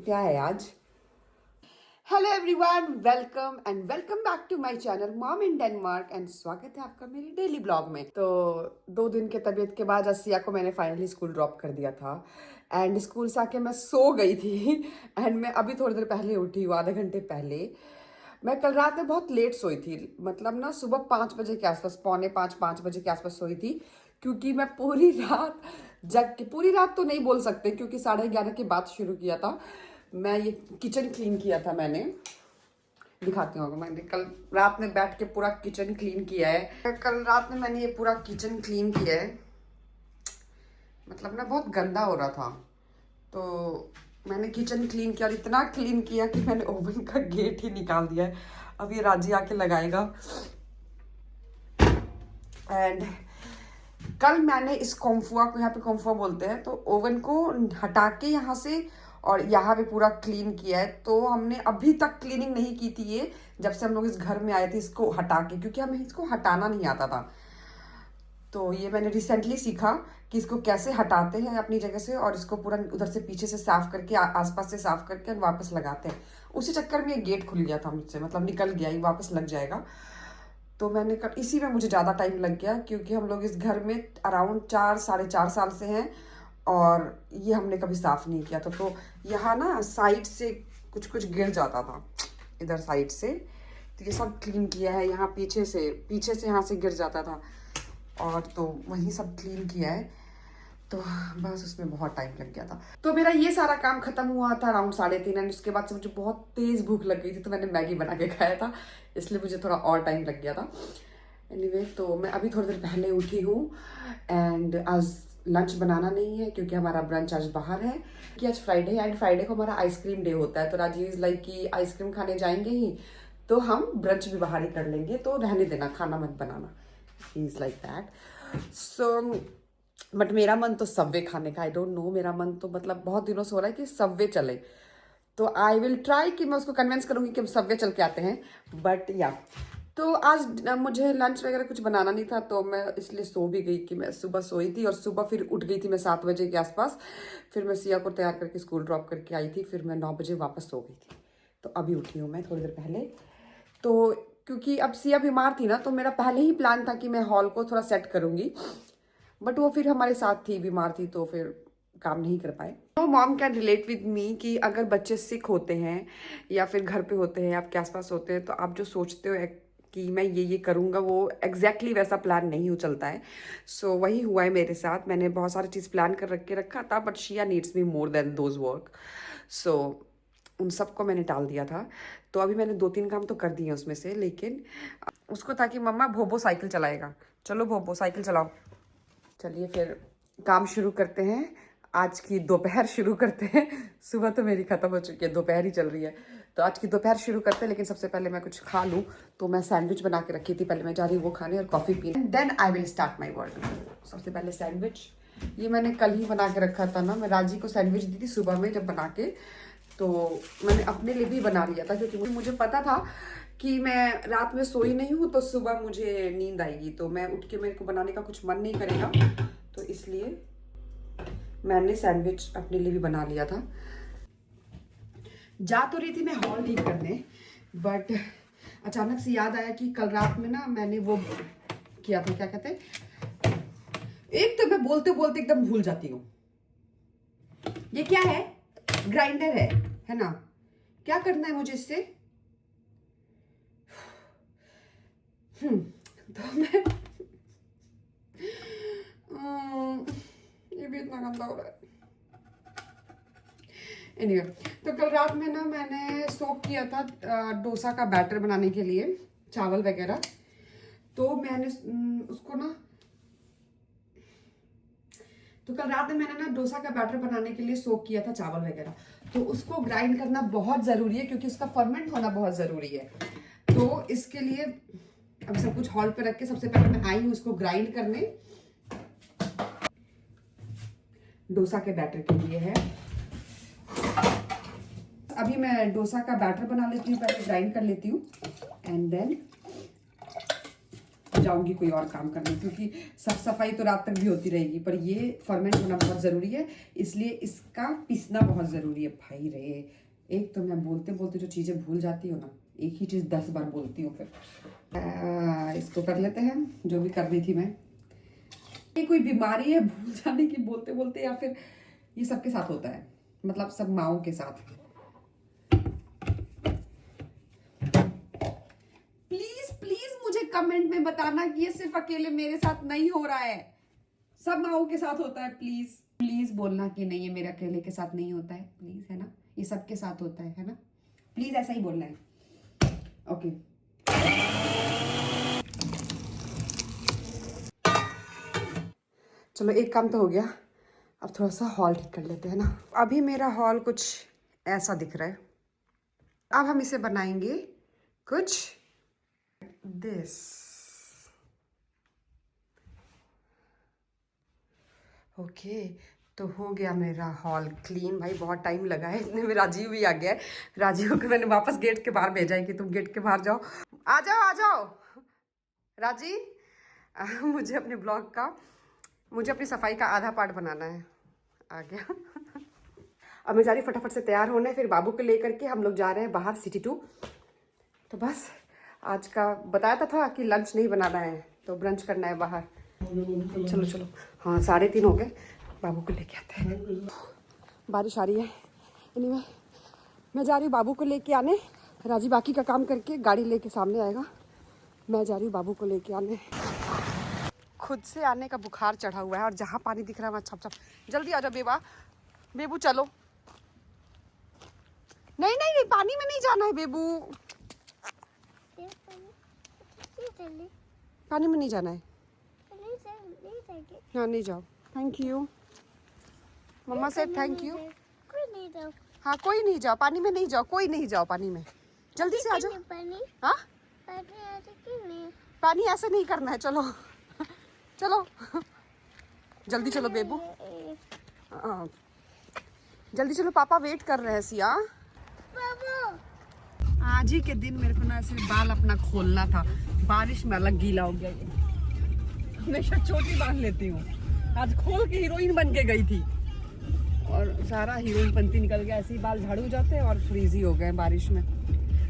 क्या है आज? Hello everyone, welcome and welcome back to my channel mom in Denmark and स्वागत है आपका मेरे डेली ब्लॉग में। तो 2 दिन के तबीयत के बाद असिया को मैंने फाइनली स्कूल ड्रॉप कर दिया था एंड स्कूल से आके मैं सो गई थी एंड मैं अभी थोड़ी देर पहले उठी हूँ, आधे घंटे पहले। मैं कल रात में बहुत लेट सोई थी, मतलब ना सुबह 5 बजे के आसपास, पौने 5 बजे के आसपास सोई थी, क्योंकि मैं पूरी रात जग के, पूरी रात तो नहीं बोल सकते क्योंकि 11:30 के बाद शुरू किया था। मैं ये किचन क्लीन किया था, मैंने दिखाती हूँ। मैंने कल रात में बैठ के पूरा किचन क्लीन किया है। कल रात में मैंने ये पूरा किचन क्लीन किया है, मतलब ना बहुत गंदा हो रहा था, तो मैंने किचन क्लीन किया और इतना क्लीन किया कि मैंने ओवन का गेट ही निकाल दिया है। अब ये राजी आके लगाएगा। एंड कल मैंने इस कॉम्फुआ को, यहाँ पे कॉम्फुआ बोलते हैं, तो ओवन को हटा के यहाँ से और यहाँ पे पूरा क्लीन किया है। तो हमने अभी तक क्लीनिंग नहीं की थी ये, जब से हम लोग इस घर में आए थे, इसको हटा के, क्योंकि हमें इसको हटाना नहीं आता था। तो ये मैंने रिसेंटली सीखा कि इसको कैसे हटाते हैं अपनी जगह से और इसको पूरा उधर से पीछे से साफ करके, आसपास से साफ करके और वापस लगाते हैं। उसी चक्कर में ये गेट खुल गया था मुझसे, मतलब निकल गया, ये वापस लग जाएगा। तो मैंने कर, इसी में मुझे ज़्यादा टाइम लग गया, क्योंकि हम लोग इस घर में अराउंड 4-4.5 साल से हैं और ये हमने कभी साफ़ नहीं किया था। तो यहाँ ना साइड से कुछ कुछ गिर जाता था, इधर साइड से, तो ये सब क्लीन किया है। यहाँ पीछे से यहाँ से गिर जाता था, और तो वही सब क्लीन किया है। तो बस उसमें बहुत टाइम लग गया था। तो मेरा ये सारा काम खत्म हुआ था अराउंड 3:30 एंड उसके बाद से मुझे बहुत तेज भूख लग गई थी, तो मैंने मैगी बना के खाया था, इसलिए मुझे थोड़ा और टाइम लग गया था। एनीवे, तो मैं अभी थोड़ी देर पहले उठी हूँ एंड आज लंच बनाना नहीं है क्योंकि हमारा ब्रंच आज बाहर है, कि आज फ्राइडे है एंड फ्राइडे को हमारा आइसक्रीम डे होता है। तो राजीव इज लाइक कि आइसक्रीम खाने जाएंगे ही, तो हम ब्रंच भी बाहर ही कर लेंगे, तो रहने देना, खाना मत बनाना। He is like that. So but मेरा मन तो सबवे खाने का, आई डोंट नो, मेरा मन तो मतलब बहुत दिनों से हो रहा है कि सबवे चले। तो आई विल ट्राई कि मैं उसको कन्विंस करूंगी कि हम सबवे चल के आते हैं। बट या, तो आज मुझे लंच वगैरह कुछ बनाना नहीं था, तो मैं इसलिए सो भी गई कि मैं सुबह सोई थी और सुबह फिर उठ गई थी मैं 7 बजे के आसपास। फिर मैं सिया को तैयार करके स्कूल ड्रॉप करके आई थी, फिर मैं 9 बजे वापस सो गई थी। तो अभी उठी हूँ मैं थोड़ी देर पहले। तो क्योंकि अब सिया बीमार थी ना, तो मेरा पहले ही प्लान था कि मैं हॉल को थोड़ा सेट करूँगी, बट वो फिर हमारे साथ थी, बीमार थी, तो फिर काम नहीं कर पाए। तो mom can relate with me कि अगर बच्चे सिक होते हैं या फिर घर पे होते हैं, आपके आसपास होते हैं, तो आप जो सोचते हो कि मैं ये करूँगा, वो एग्जैक्टली वैसा प्लान नहीं हो चलता है। सो वही हुआ है मेरे साथ। मैंने बहुत सारी चीज़ प्लान कर रखा था, but Shiya needs me more than those work. So उन सबको मैंने टाल दिया था। तो अभी मैंने 2-3 काम तो कर दिए उसमें से, लेकिन उसको था कि मम्मा भोबो साइकिल चलाएगा, चलो भोबो साइकिल चलाओ। चलिए फिर काम शुरू करते हैं, आज की दोपहर शुरू करते हैं। सुबह तो मेरी खत्म हो चुकी है, दोपहर ही चल रही है, तो आज की दोपहर शुरू करते हैं। लेकिन सबसे पहले मैं कुछ खा लूँ, तो मैं सैंडविच बना के रखी थी, पहले मैं जा रही हूँ वो खाने और कॉफ़ी पीने, then I will start my work. सबसे पहले सैंडविच, ये मैंने कल ही बना के रखा था ना, मैं राजी को सैंडविच दी थी सुबह में जब बना के, तो मैंने अपने लिए भी बना लिया था, क्योंकि मुझे पता था कि मैं रात में सोई नहीं हूँ तो सुबह मुझे नींद आएगी, तो मैं उठ के मेरे को बनाने का कुछ मन नहीं करेगा, तो इसलिए मैंने सैंडविच अपने लिए भी बना लिया था। जा तो रही थी मैं हॉल ठीक करने, बट अचानक से याद आया कि कल रात में ना मैंने वो किया था, क्या कहते हैं, एक तो मैं बोलते बोलते एकदम भूल जाती हूँ। ये क्या है? ग्राइंडर है ना? क्या करना है मुझे इससे? तो मैं ये भी इतना गंदा हो रहा है। एनीवे, तो कल रात में ना मैंने सोक किया था डोसा का बैटर बनाने के लिए, चावल वगैरह। तो मैंने उसको ना, तो कल रात में मैंने ना डोसा का बैटर बनाने के लिए सोक किया था चावल वगैरह। तो उसको ग्राइंड करना बहुत ज़रूरी है, क्योंकि उसका फर्मेंट होना बहुत ज़रूरी है। तो इसके लिए अब सब कुछ हॉल पे रख के सबसे पहले मैं आई हूँ उसको ग्राइंड करने, डोसा के बैटर के लिए है। अभी मैं डोसा का बैटर बना लेती हूँ, पहले ग्राइंड कर लेती हूँ एंड देन जाऊंगी कोई और काम करने, क्योंकि साफ सफाई तो रात तक भी होती रहेगी, पर ये फर्मेंट होना बहुत ज़रूरी है, इसलिए इसका पीसना बहुत ज़रूरी है। भाई रे, एक तो मैं बोलते बोलते जो चीज़ें भूल जाती हूँ ना, एक ही चीज़ 10 बार बोलती हूँ। फिर इसको कर लेते हैं जो भी कर रही थी मैं। ये कोई बीमारी है भूल जाने की बोलते बोलते, या फिर ये सबके साथ होता है, मतलब सब माओं के साथ। प्लीज प्लीज मुझे कमेंट में बताना कि ये सिर्फ अकेले मेरे साथ नहीं हो रहा है, सब माओं के साथ होता है। प्लीज प्लीज बोलना कि नहीं ये मेरे अकेले के साथ नहीं होता है, प्लीज, है ना, ये सबके साथ होता है ना, प्लीज ऐसा ही बोलना है। ओके चलो एक काम तो हो गया, अब थोड़ा सा हॉल ठीक कर लेते हैं ना। अभी मेरा हॉल कुछ ऐसा दिख रहा है, अब हम इसे बनाएंगे कुछ दिस। ओके तो हो गया मेरा हॉल क्लीन। भाई बहुत टाइम लगा है, इतने में राजीव भी आ गया है। राजीव को मैंने वापस गेट के बाहर भेजा है कि तुम गेट के बाहर जाओ, आ जाओ आ जाओ राजीव। मुझे अपने ब्लॉग का, मुझे अपनी सफाई का आधा पार्ट बनाना है। आ गया। अब मैं जा रही फटाफट से तैयार होने, फिर बाबू को लेकर के हम लोग जा रहे हैं बाहर सिटी 2। तो बस आज का बताया था कि लंच नहीं बनाना है, तो ब्रंच करना है बाहर। चलो चलो, हाँ 3:30 हो गए, बाबू को लेके आते हैं। बारिश आ रही है, एनीवे मैं जा रही हूँ बाबू को लेके आने। राजी बाकी का काम करके गाड़ी लेके सामने आएगा, मैं जा रही हूँ बाबू को लेके आने। खुद से आने का बुखार चढ़ा हुआ है, और जहाँ पानी दिख रहा है वहाँ छप छप। जल्दी आ जाओ बेबा, बेबू चलो। नहीं नहीं नहीं, पानी में नहीं जाना है बेबू, पानी में नहीं जाना है। हाँ नहीं जाओ, थैंक यू मम्मा से, थैंक यू। हाँ कोई नहीं जाओ पानी में, नहीं जाओ, कोई नहीं जाओ पानी में, जल्दी से आ जाओ। हाँ पानी ऐसे नहीं करना है, चलो चलो जल्दी चलो बेबू, जल्दी चलो, पापा वेट कर रहे हैं। सिया आज ही के दिन मेरे को ना ऐसे बाल अपना खोलना था, बारिश में अलग गीला हो गया। ये हमेशा चोटी बांध लेती हूँ, आज खोल के हीरोइन बन के गई थी और सारा हीरोइन पंती निकल गया। ऐसे ही बाल झाड़ू हो जाते हैं और फ्रीजी हो गए बारिश में।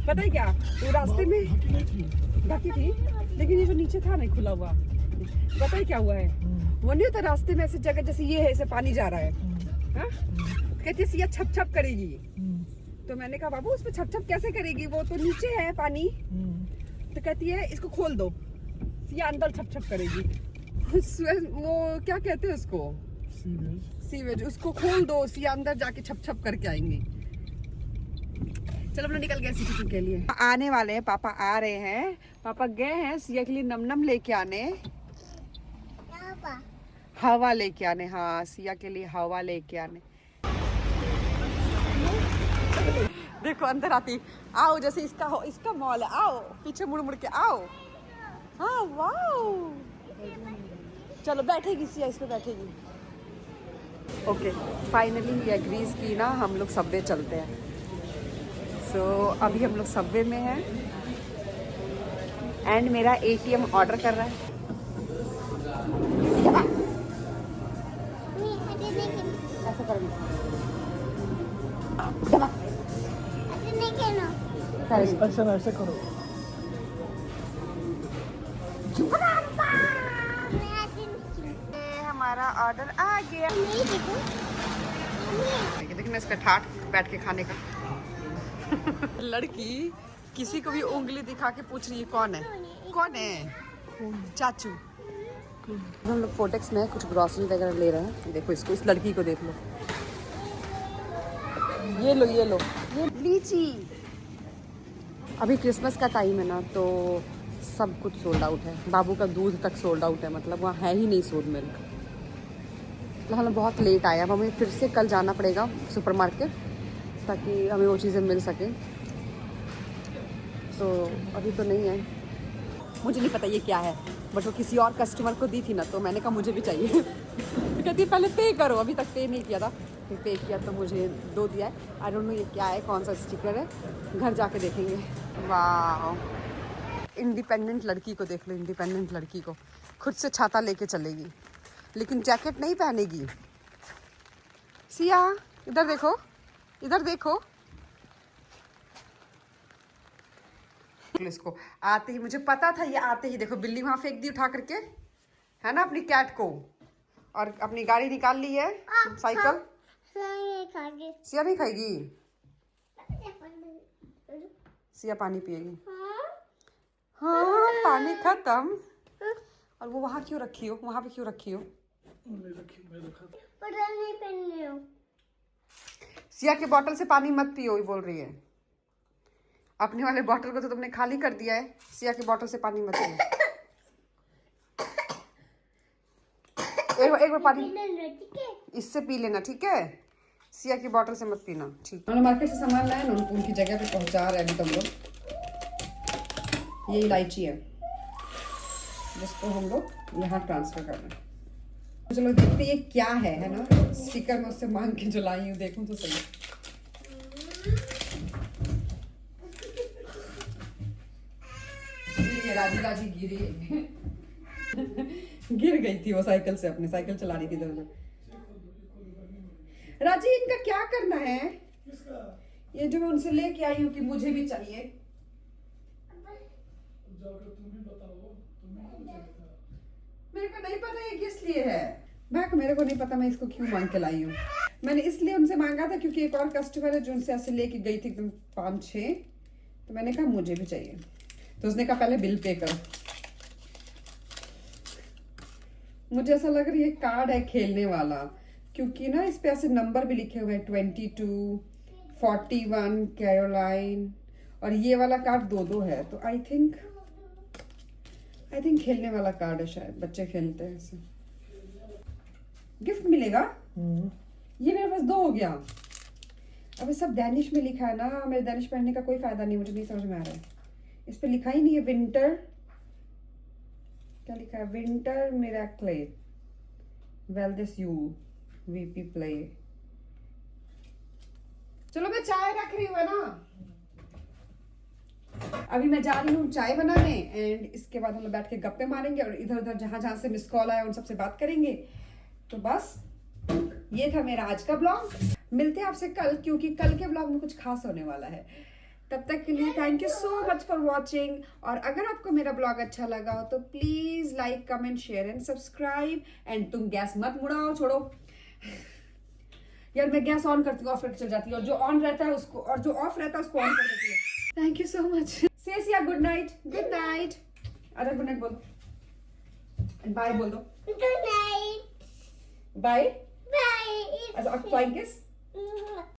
पता है क्या, तो रास्ते में ढकी थी, लेकिन ये जो नीचे था नहीं खुला हुआ, पता है क्या हुआ है, वो नहीं होता रास्ते में ऐसे जगह जैसे ये है, ऐसे पानी जा रहा है, हाँ? कहती सिया छप छप करेगी, तो मैंने कहा बाबू उसमें छप छप कैसे करेगी, वो तो नीचे है पानी। तो कहती है इसको खोल दो, सिया अंदर छप छप करेगी। वो क्या कहते हैं उसको, सीवेज, उसको खोल दो, सिया अंदर जाके छप छप करके आएंगी। चलो हम लोग निकल गए सिटी 2 के लिए, आने वाले हैं, पापा आ रहे हैं। पापा गए हैं सिया के लिए नम लेके आने, हवा लेके आने। हाँ सिया के लिए हवा लेके आने। देखो अंदर आती, आओ, जैसे इसका मॉल है, आओ पीछे मुड़ मुड़ के आओ। हाँ वाओ, चलो बैठेगी सिया, इस पे बैठेगी। ओके फाइनली ये एग्रीज की ना, हम लोग सबवे चलते हैं। सो अभी हम लोग सबवे में हैं एंड मेरा ATM ऑर्डर कर रहा है। ऐसा करेंगे, ऐसे करो। हमारा ऑर्डर आ गया। देखिए मैं इसका ठाट बैठ के खाने का। लड़की किसी को भी उंगली दिखा के पूछ रही है कौन है, कौन है, चाचू। हम लोग फोटेक्स में कुछ ग्रॉसरी वगैरह ले रहे हैं। देखो इसको, इस लड़की को देख लो, ये लो ये लो, ये लीची। अभी क्रिसमस का टाइम है ना, तो सब कुछ सोल्ड आउट है। बाबू का दूध तक सोल्ड आउट है, मतलब वहाँ है ही नहीं सोड मिल्क। मतलब हम बहुत लेट आए, अब हमें फिर से कल जाना पड़ेगा सुपरमार्केट ताकि हमें वो चीज़ें मिल सकें। तो अभी तो नहीं है, मुझे नहीं पता ये क्या है, बट वो किसी और कस्टमर को दी थी ना, तो मैंने कहा मुझे भी चाहिए। तो कहती पहले पे करो, अभी तक पे नहीं किया था, फिर पे किया तो मुझे 2 दिया है। आई डोंट नो ये क्या है, कौन सा स्टिकर है, घर जाके देखेंगे। वाह इंडिपेंडेंट लड़की को देख लो, इंडिपेंडेंट लड़की को खुद से छाता लेके चलेगी, लेकिन जैकेट नहीं पहनेगी। सिया इधर देखो, इधर देखो। इसको आते ही, मुझे पता था ये आते ही, देखो बिल्ली वहां फेंक दी उठा करके, है ना, अपनी कैट को, और अपनी गाड़ी निकाल ली है, साइकिल। सिया नहीं खाएगी, सिया पानी पिएगी। हाँ पानी खत्म। और वो वहां क्यों रखी हो, वहां पे क्यों रखी हो? सिया के बोतल से पानी मत पियो, ये बोल रही है। अपने वाले बोतल को तो तुमने खाली कर दिया है, सिया की बोतल से पानी मत पियो। एक बार पानी इससे पी लेना, ठीक है? सिया की बोतल से मत पीना, ठीक? हम लोग मार्केट से सामान लाए ना, उनकी जगह पे पहुंचा रहे हैं अभी तुम लोग। ये इलायची है जिसको हम लोग यहाँ ट्रांसफर कर रहे हैं। चलो देखते ये क्या है ना? स्टिकर में उससे मांग के जो लाई हूँ, देखूं तो सही। राजी राजी गिरी गिर गई थी वो साइकिल से, अपने साइकिल चला रही थी इधर उधर। राजी इनका क्या करना है? ये जो मैं उनसे लेके आई हूँ कि मुझे भी चाहिए। मेरे को नहीं पता ये किस लिए है, मेरे को नहीं पता मैं इसको क्यों मांग के लाई हूँ। मैंने इसलिए उनसे मांगा था क्योंकि एक और कस्टमर है जो उनसे ऐसे लेके गई थी एकदम 5-6, तो मैंने कहा मुझे भी चाहिए, तो उसने कहा पहले बिल पे करो। मुझे ऐसा लग रहा है ये कार्ड है खेलने वाला, क्योंकि ना इस पे ऐसे नंबर भी लिखे हुए हैं 22, 41 कैरोलाइन, और ये वाला कार्ड 2-2 है, तो आई थिंक खेलने वाला कार्ड है, शायद बच्चे खेलते हैं ऐसे। गिफ्ट मिलेगा। ये मेरे पास 2 हो गया। अब ये सब डैनिश में लिखा है ना, मेरे डैनिश पढ़ने का कोई फायदा नहीं, मुझे नहीं समझ में आ रहा है। इस पे लिखा ही नहीं है विंटर, क्या लिखा है? विंटर मिरेक्ले वेल्डेस यू वीपी प्ले। चलो मैं चाय रख रही हूँ, है ना? अभी मैं जा रही हूँ चाय बनाने, एंड इसके बाद हम लोग बैठ के गप्पे मारेंगे और इधर उधर जहां से मिस कॉल आया उन सबसे बात करेंगे। तो बस ये था मेरा आज का ब्लॉग। मिलते हैं आपसे कल, क्योंकि कल के ब्लॉग में कुछ खास होने वाला है। तब तक के लिए thank you so much for watching. और अगर आपको मेरा ब्लॉग अच्छा लगा हो तो please like, comment, share and subscribe. And तुम गैस मत मुड़ाओ, छोड़ो यार। मैं गैस ऑन करती हूँ, ऑफ करके चल जाती हूँ, और जो ऑन रहता है उसको, और जो ऑफ रहता है उसको ऑन कर देती हूँ। Thank you so much. Say Siya good night. Good night. अरे गुड नाइट बोल, बाय बोल दो। Good night. Bye bye. अच्छा फ्लाइंग किस।